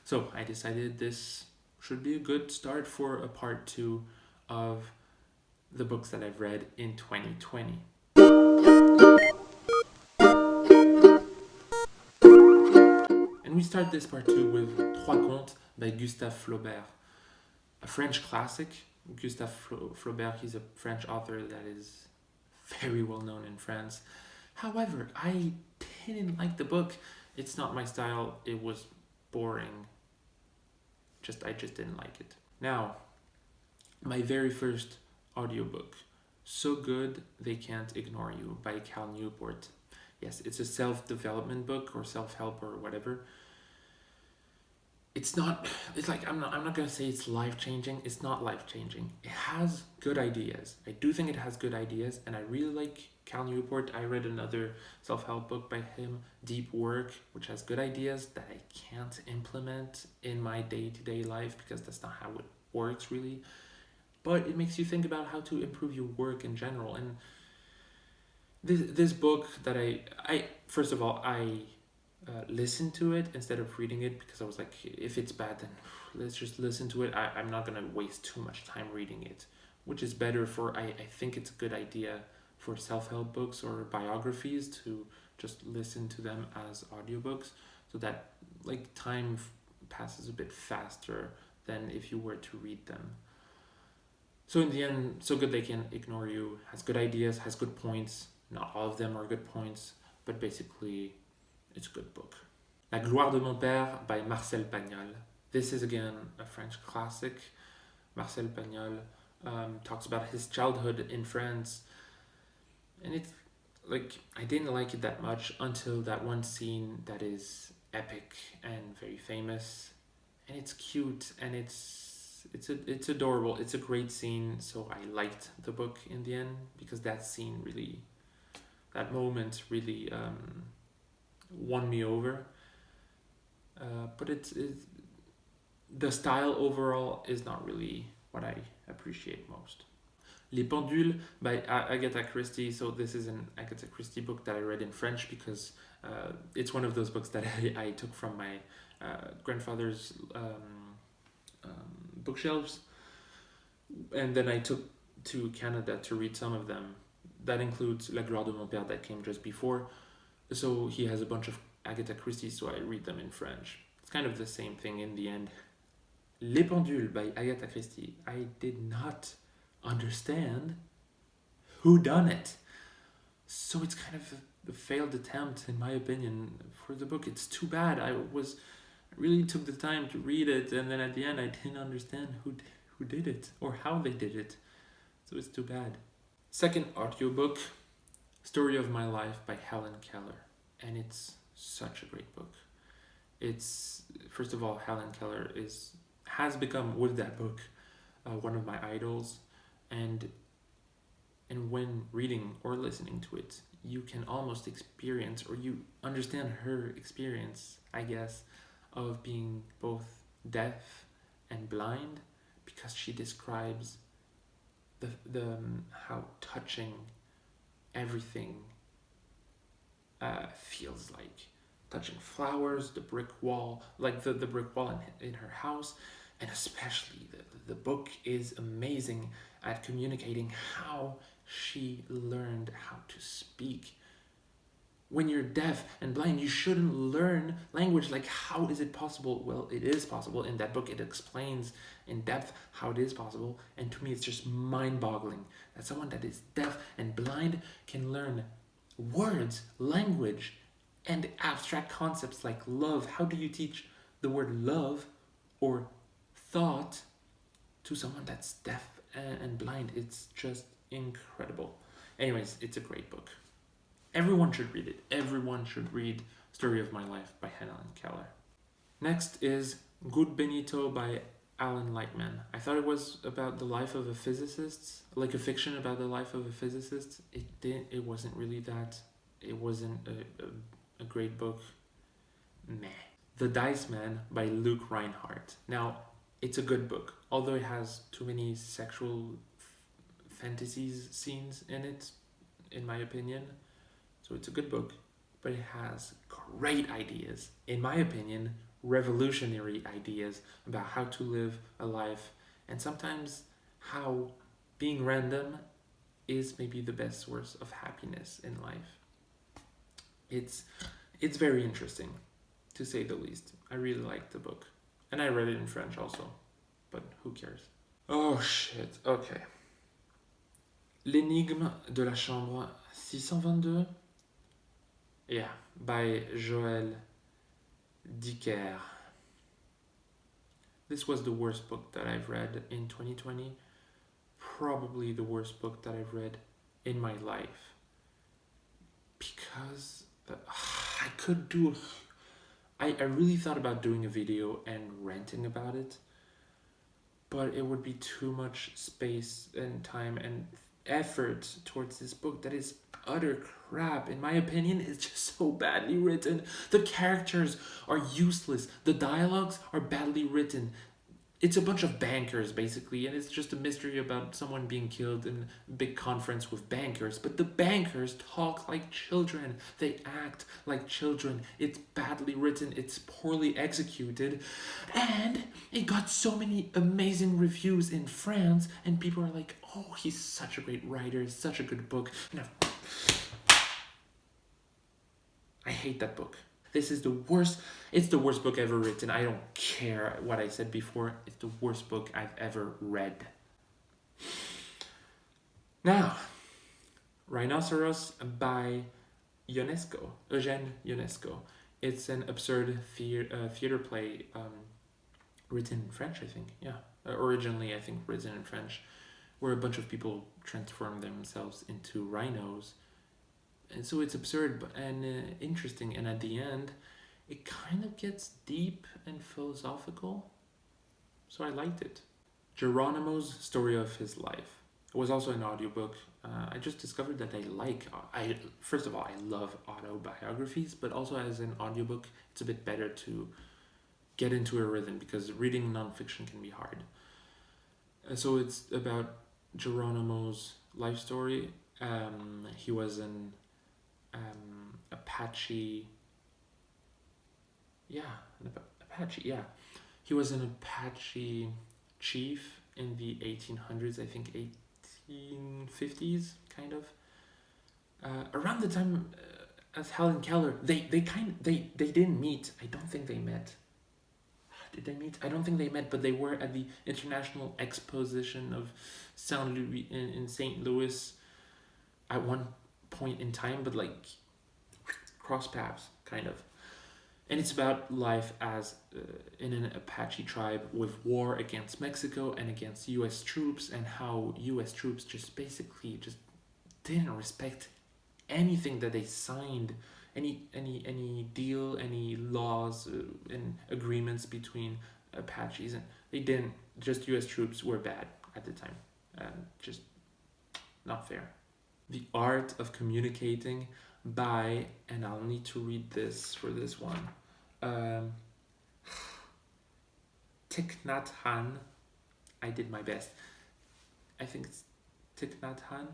So I decided this should be a good start for a part 2 of the books that I've read in 2020. And we start this part 2 with Trois Contes by Gustave Flaubert, a French classic. Gustave Flaubert, he's a French author that is very well known in France. However, I didn't like the book. It's not my style. It was boring. I just didn't like it. Now, my very first audiobook, So Good They Can't Ignore You by Newport. Yes, it's a self-development book or self-help or whatever. It's like, I'm not gonna say it's life-changing. It's not life-changing. It has good ideas. I do think it has good ideas, and I really like Cal Newport. I read another self-help book by him, Deep Work, which has good ideas that I can't implement in my day-to-day life because that's not how it works really. But it makes you think about how to improve your work in general. And this book that I first of all, I listened to it instead of reading it because I was like, if it's bad, then let's just listen to it. I'm not going to waste too much time reading it, which is better for, I think it's a good idea for self-help books or biographies to just listen to them as audiobooks so that like time passes a bit faster than if you were to read them. So in the end, So Good They Can't Ignore You has good ideas, has good points. Not all of them are good points, but basically it's a good book. La Gloire de mon Père by Marcel Pagnol. This is again a French classic. Marcel Pagnol talks about his childhood in France. And it's like, I didn't like it that much until that one scene that is epic and very famous. And it's cute and it's adorable. It's a great scene. So I liked the book in the end because that scene really, that moment really won me over. But it's the style overall is not really what I appreciate most. Les Pendules by Agatha Christie. So this is an Agatha Christie book that I read in French because it's one of those books that I took from my grandfather's bookshelves, and then I took to Canada to read some of them. That includes La Gloire de mon Père that came just before. So he has a bunch of Agatha Christie, so I read them in French. It's kind of the same thing in the end. Les Pendules by Agatha Christie. I did not understand who done it. So it's kind of a failed attempt, in my opinion, for the book. It's too bad. I really took the time to read it, and then at the end I didn't understand who did it or how they did it. So it's too bad. Second audiobook, Story of My Life by Helen Keller. And it's such a great book. It's, first of all, Helen Keller has become, with that book, one of my idols. And when reading or listening to it, you can almost experience, or you understand her experience, I guess, of being both deaf and blind, because she describes the how touching everything feels like. Touching flowers, the brick wall, like the brick wall in her house, and especially the book is amazing at communicating how she learned how to speak. When you're deaf and blind, you shouldn't learn language. Like, how is it possible? Well, it is possible. In that book, it explains in depth how it is possible. And to me, it's just mind-boggling that someone that is deaf and blind can learn words, language, and abstract concepts like love. How do you teach the word love or thought to someone that's deaf and blind? It's just incredible. Anyways, it's a great book. Everyone should read it. Everyone should read Story of My Life by Helen Keller. Next is Good Benito by Alan Lightman. I thought it was about the life of a physicist, like a fiction about the life of a physicist. It wasn't really that. It wasn't a great book. Meh. The Dice Man by Luke Rhinehart. Now, it's a good book, although it has too many sexual fantasies scenes in it, in my opinion. So it's a good book, but it has great ideas. In my opinion, revolutionary ideas about how to live a life, and sometimes how being random is maybe the best source of happiness in life. It's very interesting, to say the least. I really liked the book. And I read it in French also, but who cares? Oh shit, okay. L'énigme de la chambre 622? Yeah, by Joël Dicker. This was the worst book that I've read in 2020. Probably the worst book that I've read in my life. Because I could do... I really thought about doing a video and ranting about it, but it would be too much space and time and effort towards this book that is utter crap. In my opinion, it's just so badly written. The characters are useless. The dialogues are badly written. It's a bunch of bankers, basically, and it's just a mystery about someone being killed in a big conference with bankers. But the bankers talk like children. They act like children. It's badly written. It's poorly executed. And it got so many amazing reviews in France, and people are like, oh, he's such a great writer. It's such a good book. And I hate that book. This is the worst. It's the worst book ever written. I don't care what I said before. It's the worst book I've ever read. Now, Rhinoceros by Ionesco, Eugène Ionesco. It's an absurd theater play written in French, I think. Yeah, originally I think written in French, where a bunch of people transform themselves into rhinos. And so it's absurd and interesting, and at the end, it kind of gets deep and philosophical. So I liked it. Geronimo's story of his life. It was also an audiobook. I just discovered that first of all, I love autobiographies, but also as an audiobook, it's a bit better to get into a rhythm, because reading nonfiction can be hard. So it's about Geronimo's life story. He was an Apache. He was an Apache chief in the 1800s, I think 1850s, kind of. Around the time as Helen Keller, they didn't meet. I don't think they met. Did they meet? I don't think they met, but they were at the International Exposition of Saint Louis in St. Louis at one point in time, but like cross paths, kind of. And it's about life as in an Apache tribe with war against Mexico and against U.S. troops, and how U.S. troops just basically just didn't respect anything that they signed, any deal, any laws and agreements between Apaches, and they didn't. Just U.S. troops were bad at the time, just not fair. The Art of Communicating by, and I'll need to read this for this one, Thich Nhat Hanh. I did my best. I think it's Thich Nhat Hanh.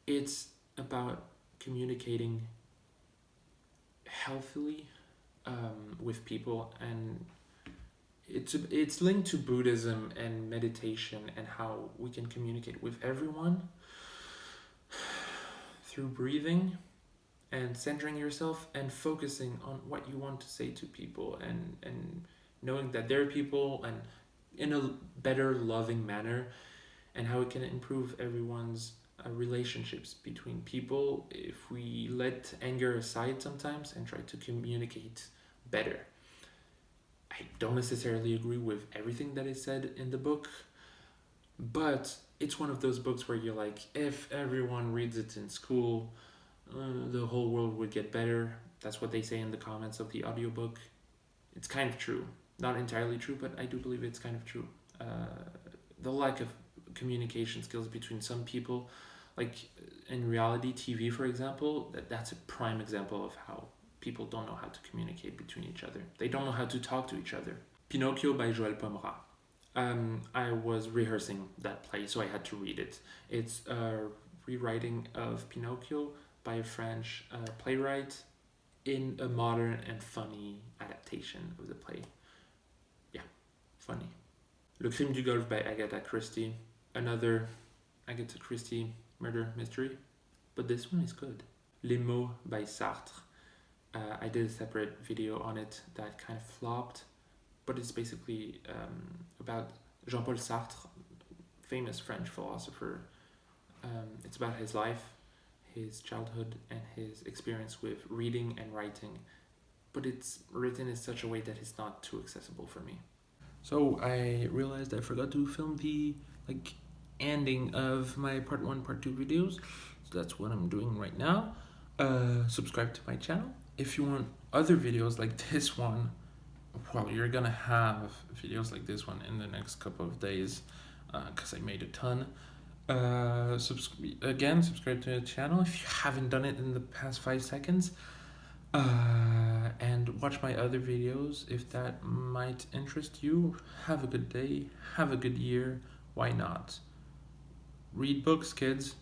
It's about communicating healthily with people, and it's linked to Buddhism and meditation, and how we can communicate with everyone through breathing and centering yourself and focusing on what you want to say to people, and knowing that they're people, and in a better, loving manner, and how it can improve everyone's relationships between people if we let anger aside sometimes and try to communicate better. I don't necessarily agree with everything that is said in the book, but it's one of those books where you're like, if everyone reads it in school, the whole world would get better. That's what they say in the comments of the audiobook. It's kind of true. Not entirely true, but I do believe it's kind of true. The lack of communication skills between some people, like in reality TV, for example, that's a prime example of how people don't know how to communicate between each other. They don't know how to talk to each other. Pinocchio by Joël. I was rehearsing that play, so I had to read it. It's a rewriting of Pinocchio by a French playwright. in a modern and funny adaptation of the play. Yeah, funny. Le Crime du Golfe by Agatha Christie. Another Agatha Christie murder mystery, but this one is good. Limo by Sartre. I did a separate video on it that kind of flopped, but it's basically about Jean-Paul Sartre, famous French philosopher. It's about his life, his childhood, and his experience with reading and writing, but it's written in such a way that it's not too accessible for me. So I realized I forgot to film the ending of my part 1, part 2 videos, so that's what I'm doing right now. Subscribe to my channel. If you want other videos like this one, well, you're gonna have videos like this one in the next couple of days, because I made a ton. Subscribe to the channel if you haven't done it in the past 5 seconds. And watch my other videos if that might interest you. Have a good day. Have a good year. Why not? Read books, kids.